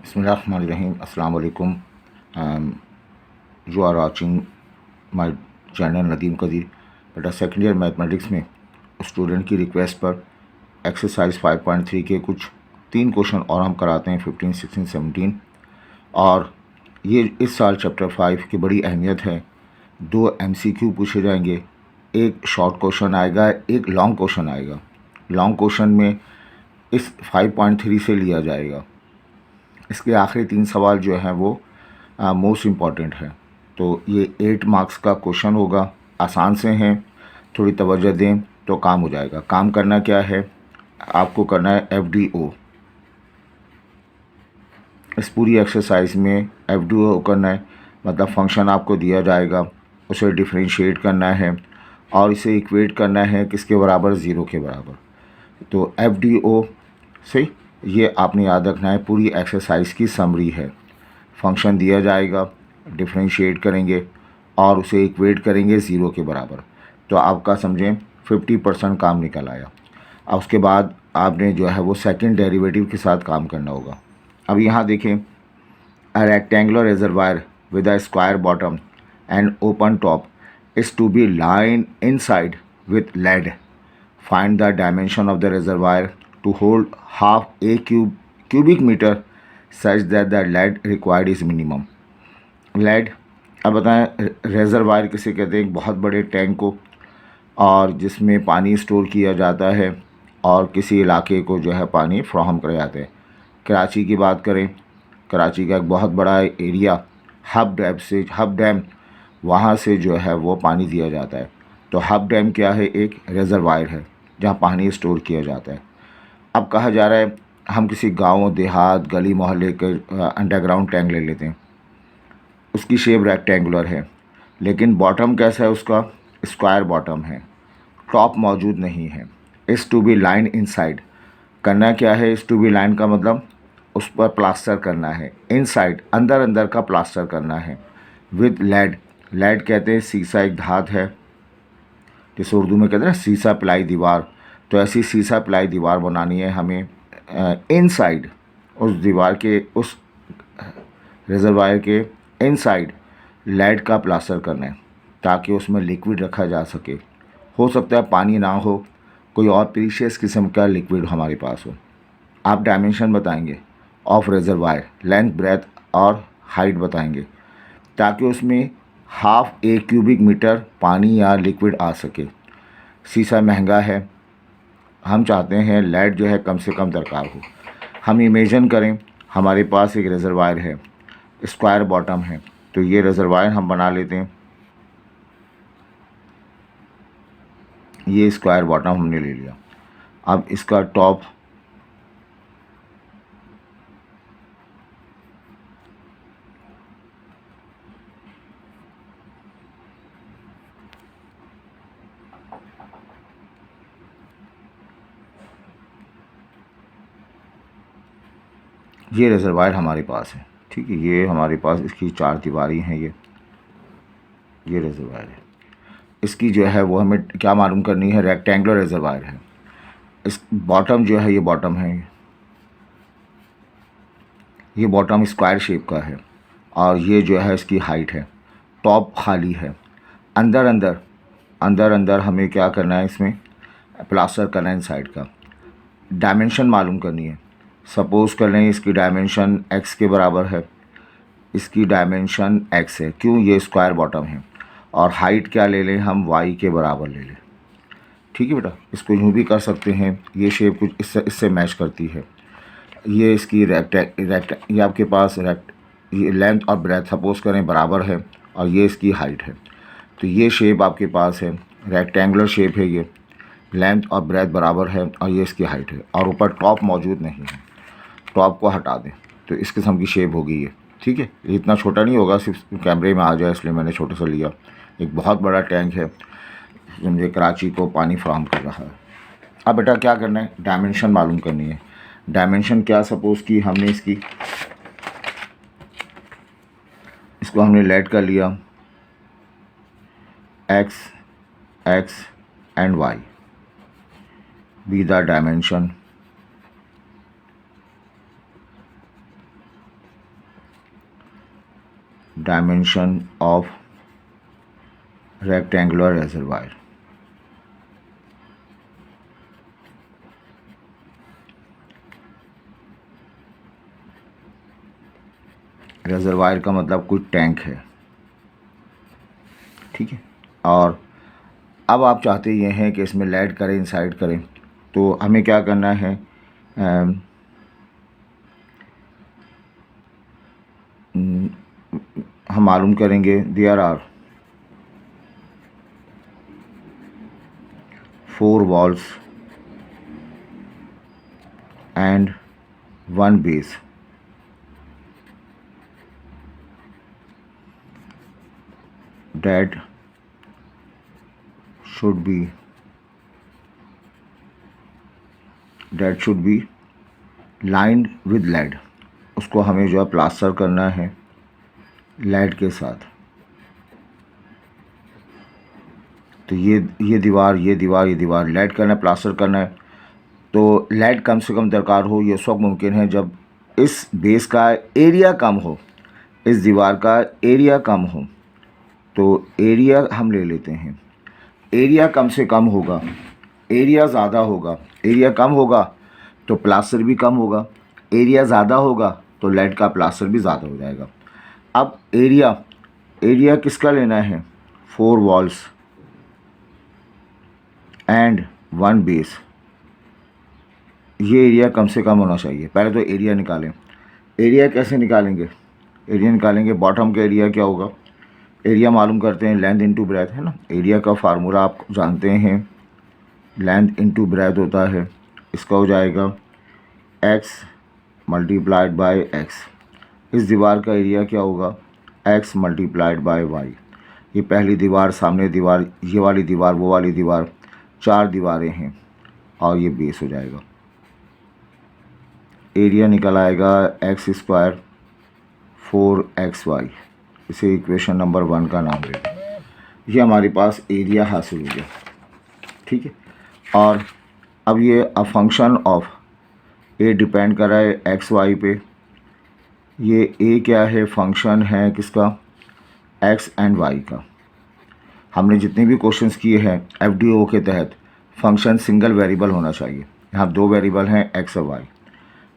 Bismillahirrahmanirrahim. Assalamu alaikum. You are watching my channel Nadeem Qadeer. बेटा second year mathematics में student की request पर exercise 5.3 के कुछ 3 क्वेश्चन और हम कराते हैं 15, 16, 17। और ये इस साल चैप्टर 5 की बड़ी अहमियत है। 2 MCQ पूछे जाएंगे, एक शॉर्ट क्वेश्चन आएगा, एक लॉन्ग क्वेश्चन आएगा। लॉन्ग क्वेश्चन में इस 5.3 से लिया जाएगा। इसके आखिरी 3 सवाल जो हैं वो मोस्ट इम्पॉर्टेंट है। तो ये 8 मार्क्स का क्वेश्चन होगा, आसान से हैं, थोड़ी तवज्जो दें तो काम हो जाएगा। काम करना क्या है, आपको करना है FDO। इस पूरी एक्सरसाइज में FDO करना है, मतलब फंक्शन आपको दिया जाएगा, उसे डिफरेंशिएट करना है और इसे इक्वेट करना है किसके बराबर, 0 के बराबर। तो FDO सही, ये आपने याद रखना है। पूरी एक्सरसाइज की समरी है। फंक्शन दिया जाएगा, डिफरेंशिएट करेंगे और उसे इक्वेट करेंगे 0 के बराबर। तो आपका समझें 50% काम निकल आया। अब उसके बाद आपने जो है वो सेकंड डेरिवेटिव के साथ काम करना होगा। अब यहाँ देखें, a rectangular reservoir with a square bottom and open top is to be line inside with lead. Find the dimension of the reservoir to hold half a cubic meter such that the lead required is minimum. lead, अब बताएं reservoir किसे कहते हैं, एक बहुत बड़े tank को और जिसमें पानी स्टोर किया जाता है और किसी इलाके को जो है पानी फ्राहम कराया जाता है। कराची की बात करें, कराची का एक बहुत बड़ा एरिया हब डैम वहाँ से जो है वो पानी दिया जाता है। तो हब डैम क्या है, एक रेजरवायर है जहाँ पानी स्टोर किया जाता है। अब कहा जा रहा है हम किसी गांव, देहात, गली मोहल्ले के अंडरग्राउंड टैंक ले लेते हैं। उसकी शेप रेक्टेंगुलर है, लेकिन बॉटम कैसा है उसका, स्क्वायर बॉटम है, टॉप मौजूद नहीं है। इस टू बी लाइन इनसाइड, करना क्या है, इस टू बी लाइन का मतलब उस पर प्लास्टर करना है। इनसाइड, अंदर अंदर का प्लास्टर करना है। विद लेड, लेड कहते हैं सीसा, एक धात है जिसे उर्दू में कहते हैं ना सीसा प्लाई दीवार। तो ऐसी सीसा प्लाई दीवार बनानी है हमें। इनसाइड, उस दीवार के, उस रिजर्वायर के इनसाइड लेड का प्लास्टर करना है ताकि उसमें लिक्विड रखा जा सके। हो सकता है पानी ना हो, कोई और प्रीशियस किस्म का लिक्विड हमारे पास हो। आप डायमेंशन बताएंगे ऑफ रिजर्वायर, लेंथ, ब्रेथ और हाइट बताएंगे ताकि उसमें हाफ ए क्यूबिक मीटर पानी या लिक्विड आ सके। शीशा महंगा है, हम चाहते हैं लेड जो है कम से कम दरकार हो। हम इमेजिन करें हमारे पास एक रिजर्वायर है, स्क्वायर बॉटम है। तो ये रिजर्वायर हम बना लेते हैं, ये स्क्वायर बॉटम हमने ले लिया। अब इसका टॉप, ये रिजर्वायर हमारे पास है, ठीक है। ये हमारे पास इसकी 4 दीवारी हैं। ये रिजर्वायर है। इसकी जो है वो हमें क्या मालूम करनी है, रेक्टेंगुलर रिजर्वायर है। इस बॉटम जो है, ये बॉटम है, ये बॉटम स्क्वायर शेप का है और ये जो है इसकी हाइट है। टॉप खाली है। अंदर अंदर अंदर अंदर हमें क्या करना है, इसमें प्लास्टर करना है इनसाइड का। डायमेंशन मालूम करनी है। सपोज़ कर लें इसकी डायमेंशन x के बराबर है, इसकी डायमेंशन x है, क्यों, ये स्क्वायर बॉटम है। और हाइट क्या ले लें हम, y के बराबर ले लें, ठीक है बेटा। इसको यूँ भी कर सकते हैं, ये शेप कुछ इससे मैच करती है। ये इसकी ये आपके पास ये लेंथ और ब्रेथ सपोज़ करें बराबर है और ये इसकी हाइट है। तो ये शेप आपके पास है, रेक्टेंगुलर शेप है, ये लेंथ और ब्रेथ बराबर है और ये इसकी हाइट है और ऊपर टॉप मौजूद नहीं है। टॉप को हटा दें तो इस किस्म की शेप होगी ये, ठीक है। ये इतना छोटा नहीं होगा, सिर्फ कैमरे में आ जाए इसलिए मैंने छोटे से लिया। एक बहुत बड़ा टैंक है, समझे कराची को पानी फराहम कर रहा है। अब बेटा क्या करना है, डायमेंशन मालूम करनी है। डायमेंशन क्या, सपोज़ कि हमने इसको हमने लेट कर लिया, x and y be the dimension dimension of rectangular reservoir. Reservoir का मतलब कोई टैंक है, ठीक है। और अब आप चाहते ये हैं कि इसमें लाइट करें, इंसाइड करें, तो हमें क्या करना है, हम मालूम करेंगे there are 4 walls and 1 base। that should be lined with lead। उसको हमें जो है प्लास्टर करना है लेड के साथ। तो ये दीवार लेड करना है, प्लास्टर करना है। तो लेड कम से कम दरकार हो, ये उस वक्त मुमकिन है जब इस बेस का एरिया कम हो, इस दीवार का एरिया कम हो। तो एरिया हम ले लेते हैं, एरिया कम से कम होगा, एरिया ज़्यादा होगा। एरिया कम होगा तो प्लास्टर भी कम होगा, एरिया ज़्यादा होगा तो लेड का प्लास्टर भी ज़्यादा हो जाएगा। अब एरिया किसका लेना है, 4 walls एंड 1 बेस। ये एरिया कम से कम होना चाहिए। पहले तो एरिया निकालें। एरिया कैसे निकालेंगे, एरिया निकालेंगे, बॉटम का एरिया क्या होगा, एरिया मालूम करते हैं, लेंथ इंटू ब्रेथ है ना। एरिया का फार्मूला आप जानते हैं, लेंथ इंटू ब्रेथ होता है। इसका हो जाएगा x मल्टीप्लाइड बाय x। इस दीवार का एरिया क्या होगा, x मल्टीप्लाइड बाय y। ये पहली दीवार, सामने दीवार, ये वाली दीवार, वो वाली दीवार, 4 दीवारें हैं और ये बेस हो जाएगा। एरिया निकल आएगा x² 4xy। इसे इक्वेशन नंबर 1 का नाम दें। ये हमारे पास एरिया हासिल हो गया, ठीक है। और अब ये a function of A depend कर रहा है एक्स वाई पे। ये ए क्या है, फंक्शन है किसका, एक्स एंड वाई का। हमने जितने भी क्वेश्चंस किए हैं एफडीओ के तहत फंक्शन सिंगल वेरिएबल होना चाहिए। यहाँ 2 वेरिएबल हैं, एक्स और वाई।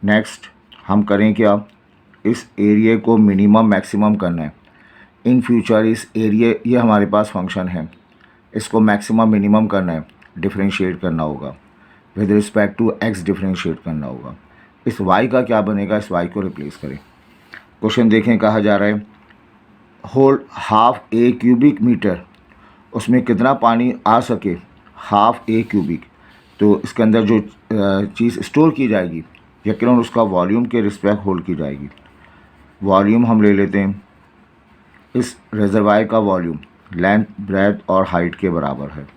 नेक्स्ट हम करें क्या, इस एरिया को मिनिमम मैक्सिमम करना है। इन फ्यूचर इस एरिया, ये हमारे पास फंक्शन है, इसको मैक्सिमम मिनिमम करना है, डिफरेंशिएट करना होगा with respect to X, differentiate करना होगा। इस वाई का क्या बनेगा, इस वाई को रिप्लेस करें। क्वेश्चन देखें, कहा जा रहा है hold half a cubic metre, उसमें कितना पानी आ सके, हाफ ए क्यूबिक। तो इसके अंदर जो चीज़ स्टोर की जाएगी यकीनन उसका वॉल्यूम के रिस्पेक्ट होल्ड की जाएगी। वॉल्यूम हम ले लेते हैं, इस रिजर्वायर का वॉल्यूम लेंथ, ब्रेथ और हाइट के बराबर है।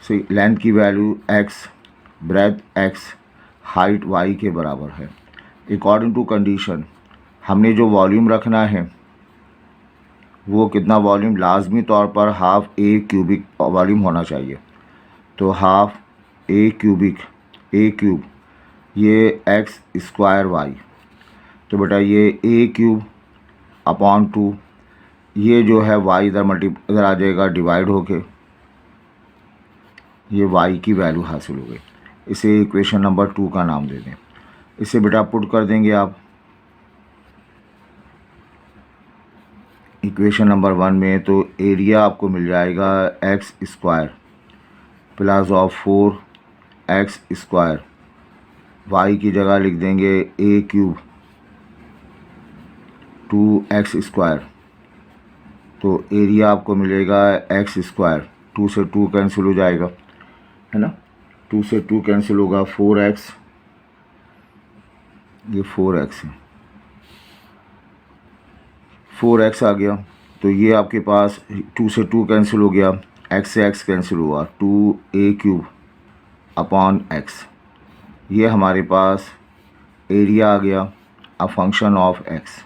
सही, लेंथ की value x, breadth x, height y के बराबर है। अकॉर्डिंग टू कंडीशन हमने जो वॉल्यूम रखना है वो कितना वॉल्यूम, लाजमी तौर पर हाफ ए क्यूबिक वॉल्यूम होना चाहिए। तो half a cubic, A cube, ये x² y। तो बेटा ये ए क्यूब अपॉन 2, ये जो है y इधर आ जाएगा डिवाइड होके, ये y की वैल्यू हासिल हो गई। इसे इक्वेशन नंबर 2 का नाम दे दें। इसे बेटा पुट कर देंगे आप इक्वेशन नंबर 1 में। तो एरिया आपको मिल जाएगा x² plus of 4x², y की जगह लिख देंगे ए क्यूब 2x²। तो एरिया आपको मिलेगा x², 2 से 2 कैंसिल हो जाएगा, है ना। 2 से 2 कैंसिल होगा, 4x, ये 4x है, 4x आ गया। तो ये आपके पास 2 से 2 कैंसिल हो गया, x से x कैंसिल हुआ, 2a³ अपॉन x। ये हमारे पास एरिया आ गया, अ फंक्शन ऑफ x।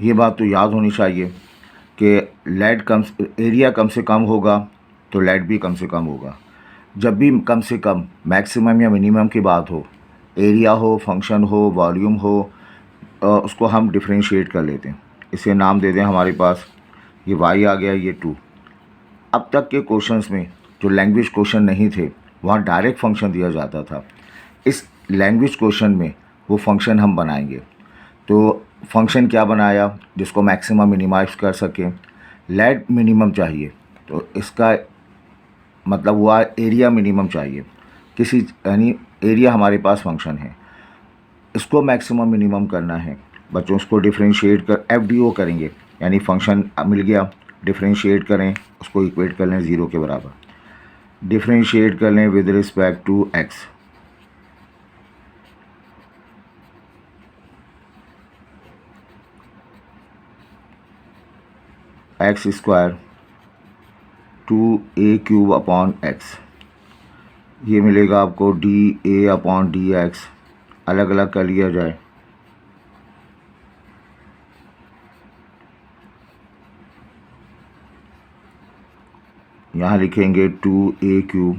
ये बात तो याद होनी चाहिए कि एरिया कम से कम होगा तो लेड भी कम से कम होगा। जब भी कम से कम, मैक्सिमम या मिनिमम की बात हो, एरिया हो, फंक्शन हो, वॉल्यूम हो, उसको हम डिफ्रेंशिएट कर लेते हैं। इसे नाम दे दें हमारे पास, ये y आ गया, ये 2। अब तक के क्वेश्चंस में जो लैंग्वेज क्वेश्चन नहीं थे वहाँ डायरेक्ट फंक्शन दिया जाता था। इस लैंग्वेज क्वेश्चन में वो फंक्शन हम बनाएंगे। तो फंक्शन क्या बनाया जिसको मैक्सिमम मिनिमाइज कर सकें। लेट मिनिमम चाहिए, तो इसका मतलब हुआ एरिया मिनिमम चाहिए किसी, यानी एरिया हमारे पास फंक्शन है, इसको मैक्सिमम मिनिमम करना है। बच्चों उसको डिफरेंशिएट कर FDO करेंगे, यानी फंक्शन मिल गया, डिफरेंशिएट करें, उसको इक्वेट कर लें 0 के बराबर, डिफरेंशिएट कर लें with respect to x। X square 2a³ upon x, ये मिलेगा आपको dA अपॉन dx। अलग अलग कर लिया जाए, यहाँ लिखेंगे 2a³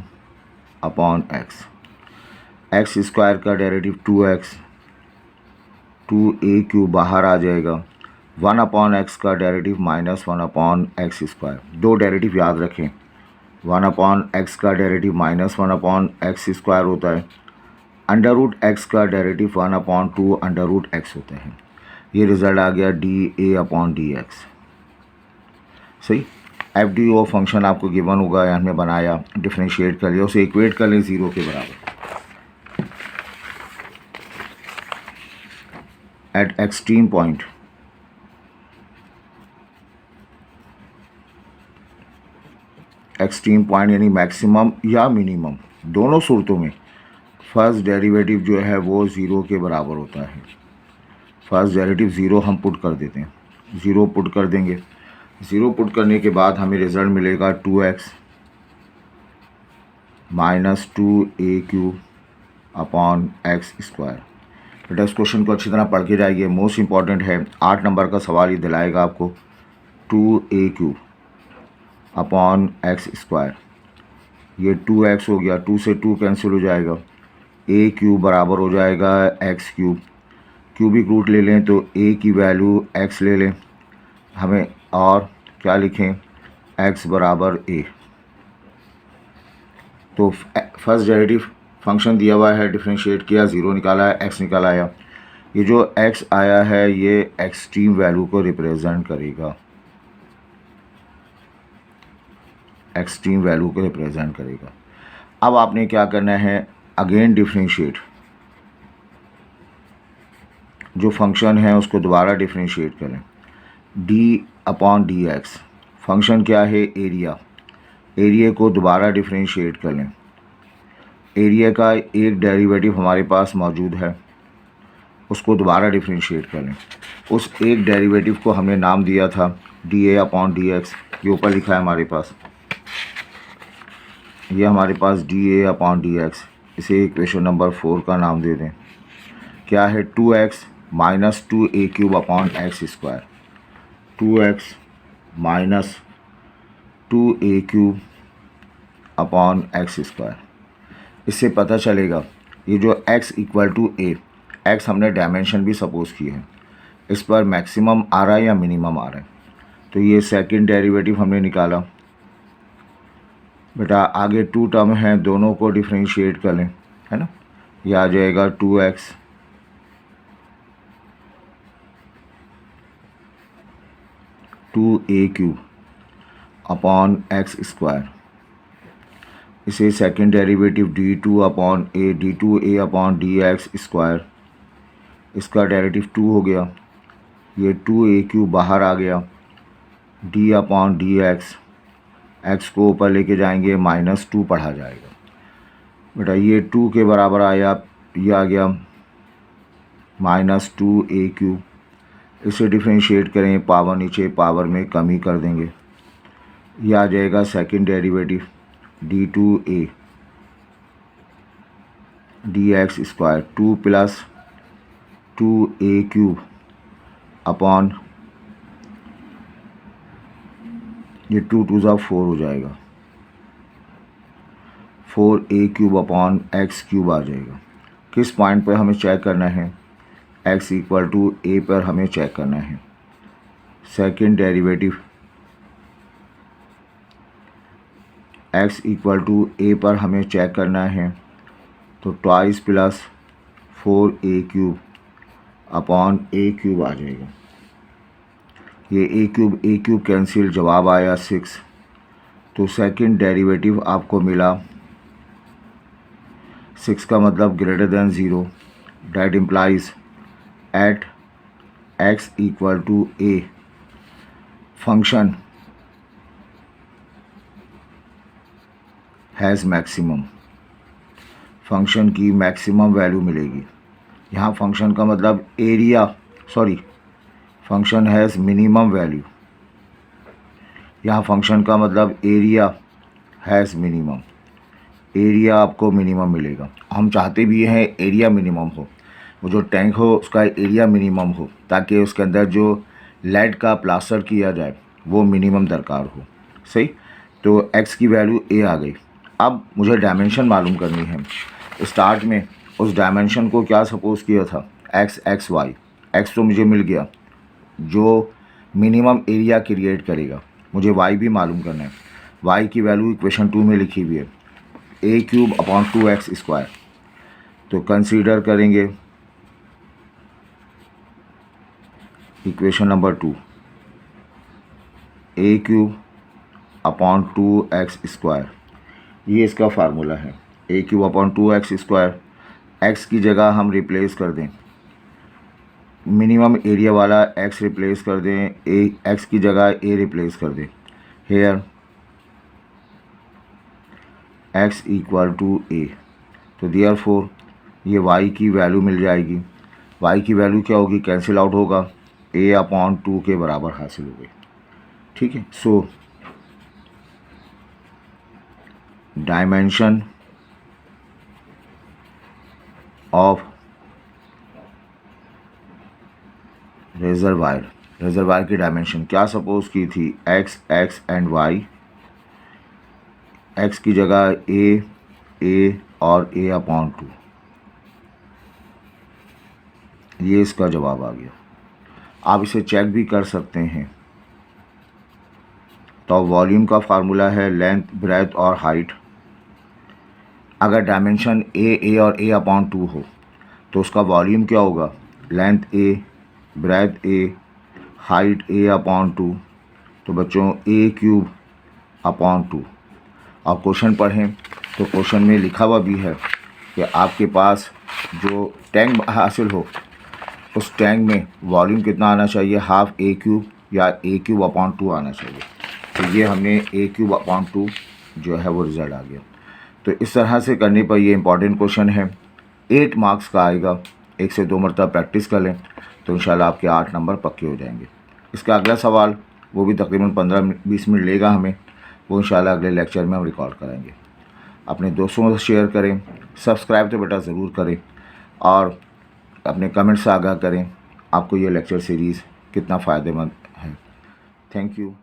upon x। X square का डेरिवेटिव 2x, 2a³ बाहर आ जाएगा। 1 अपॉन एक्स का डेरिवेटिव -1 अपॉन एक्स स्क्वायर। दो डेरिवेटिव याद रखें, 1 अपॉन एक्स का डेरिवेटिव -1 अपॉन एक्स स्क्वायर होता है। अंडर रूट एक्स का derivative 1 upon 2 under root X होता है। ये रिजल्ट आ गया dA अपॉन dx। सही, FDO फंक्शन आपको गिवन होगा, यहाँ में बनाया, डिफ्रेंशिएट कर लिया, उसे इक्वेट कर लें 0 के बराबर। Eight extreme point, extreme point यानी मैक्सिमम या मिनिमम, दोनों सूरतों में फर्स्ट डेरिवेटिव जो है वो 0 के बराबर होता है। फर्स्ट डेरिवेटिव 0 हम पुट कर देते हैं, 0 पुट कर देंगे। 0 पुट करने के बाद हमें रिज़ल्ट मिलेगा 2x minus 2a³ upon x square. बेटा इस क्वेश्चन को अच्छी तरह पढ़ के जाइए, मोस्ट इंपॉर्टेंट है, 8 नंबर का सवाल ही दिलाएगा आपको। 2a³ अपॉन एक्स स्क्वायर, ये 2x हो गया, 2 से 2 कैंसिल हो जाएगा, a³ बराबर हो जाएगा x³। क्यूबिक रूट ले लें तो a की वैल्यू x ले लें हमें, और क्या लिखें, x बराबर a। तो फर्स्ट डेरिवेटिव फंक्शन दिया हुआ है, डिफरेंशिएट किया, 0 निकाला है, x निकाला आया। ये जो x आया है ये एक्सट्रीम वैल्यू को रिप्रेजेंट करेगा, एक्सट्रीम वैल्यू को रिप्रेजेंट करेगा। अब आपने क्या करना है, अगेन डिफरेंशिएट, जो फंक्शन है उसको दोबारा डिफरेंशिएट करें। d अपॉन dx, फंक्शन क्या है, एरिया, एरिया को दोबारा डिफरेंशिएट कर लें। एरिया का एक डेरिवेटिव हमारे पास मौजूद है, उसको दोबारा डिफरेंशिएट कर लें। उस एक डेरिवेटिव को हमने नाम दिया था dA अपॉन dx, ये ऊपर लिखा है हमारे पास, ये हमारे पास dA अपॉन dx। इसे इक्वेशन नंबर 4 का नाम दे दें। क्या है, 2x minus 2a³ upon x square, 2x minus 2a³ upon x square. इससे पता चलेगा ये जो x equal to a, x हमने डायमेंशन भी सपोज की है, इस पर मैक्सिमम आ रहा है या मिनिमम आ रहा है। तो ये सेकंड डेरिवेटिव हमने निकाला। बेटा आगे 2 टर्म हैं, दोनों को डिफरेंशिएट कर लें, है ना। ये आ जाएगा 2x (2a³ upon x square. इसे second derivative d2 upon a, d2a upon dx square, इसका डेरिवेटिव 2 हो गया, ये 2a³ बाहर आ गया, d अपॉन dx, x को ऊपर लेके जाएंगे -2 पढ़ा जाएगा। बेटा ये 2 के बराबर आया, ये आ गया -2a³। इसे डिफरेंशिएट करें, पावर नीचे पावर में कमी कर देंगे, ये आ जाएगा second derivative d2a dx square, 2 plus 2a³ upon, ये 2 2 ज़ा 4 हो जाएगा, 4a³ अपॉन x³ आ जाएगा। किस पॉइंट पर हमें चेक करना है, x इक्वल टू ए पर हमें चेक करना है। Second derivative x equal to a पर हमें चेक करना है, तो twice plus 4a³ upon a³ आ जाएगा। ये a³ कैंसिल, जवाब आया 6। तो सेकंड डेरिवेटिव आपको मिला 6 का मतलब greater than 0, that implies at x equal to a function has maximum, function की मैक्सिमम वैल्यू मिलेगी। यहाँ फंक्शन का मतलब फंक्शन हैज़ मिनिमम वैल्यू, यहाँ फंक्शन का मतलब एरिया हैज़ मिनिमम, एरिया आपको मिनिमम मिलेगा। हम चाहते भी हैं एरिया मिनिमम हो, वो जो टैंक हो उसका एरिया मिनिमम हो, ताकि उसके अंदर जो लेड का प्लास्टर किया जाए वो मिनिमम दरकार हो। सही, तो x की वैल्यू a आ गई। अब मुझे डायमेंशन मालूम करनी है। स्टार्ट में उस डायमेंशन को क्या सपोज किया था, x y। x तो मुझे मिल गया जो मिनिमम एरिया क्रिएट करेगा। मुझे y भी मालूम करना है। y की वैल्यू इक्वेशन 2 में लिखी हुई है, a³ अपॉन 2x²। तो कंसीडर करेंगे equation number 2, a³ upon 2x²। ये इसका फार्मूला है, a³ अपॉन 2x²। x की जगह हम रिप्लेस कर दें, मिनिमम एरिया वाला x रिप्लेस कर दें, x की जगह a रिप्लेस कर दें। Here x equal to a, तो देयरफॉर ये y की वैल्यू मिल जाएगी। y की वैल्यू क्या होगी, कैंसिल आउट होगा, a अपॉन 2 के बराबर हासिल हो गई। ठीक है, सो डायमेंशन ऑफ रेजरवायर की डायमेंशन क्या सपोज की थी, x एंड y। x की जगह a और a अपॉन 2। ये इसका जवाब आ गया। आप इसे चेक भी कर सकते हैं। तो वॉल्यूम का फार्मूला है लेंथ, ब्रेथ और हाइट। अगर डायमेंशन a और a अपॉन 2 हो तो उसका वॉल्यूम क्या होगा, length a, breadth a, height a upon 2। तो बच्चों a³ अपॉन 2। और क्वेश्चन पढ़ें तो क्वेश्चन में लिखा हुआ भी है कि आपके पास जो टैंक हासिल हो उस टैंक में वॉल्यूम कितना आना चाहिए, हाफ a³ या a³ अपॉन 2 आना चाहिए। तो ये हमने a³ अपॉन 2 जो है वो रिज़ल्ट आ गया। तो इस तरह से करने पर ये इंपॉर्टेंट क्वेश्चन है, 8 मार्क्स का आएगा। 1 से 2 मरतबा प्रैक्टिस कर लें तो इंशाल्लाह आपके 8 नंबर पक्के हो जाएंगे। इसका अगला सवाल वो भी तकरीबन 15-20 मिनट लेगा हमें, वो इंशाल्लाह अगले लेक्चर में हम रिकॉर्ड कराएंगे। अपने दोस्तों से शेयर करें, सब्सक्राइब तो बेटा ज़रूर करें और अपने कमेंट से आगाह करें आपको ये लेक्चर सीरीज़ कितना फ़ायदेमंद है। Thank you.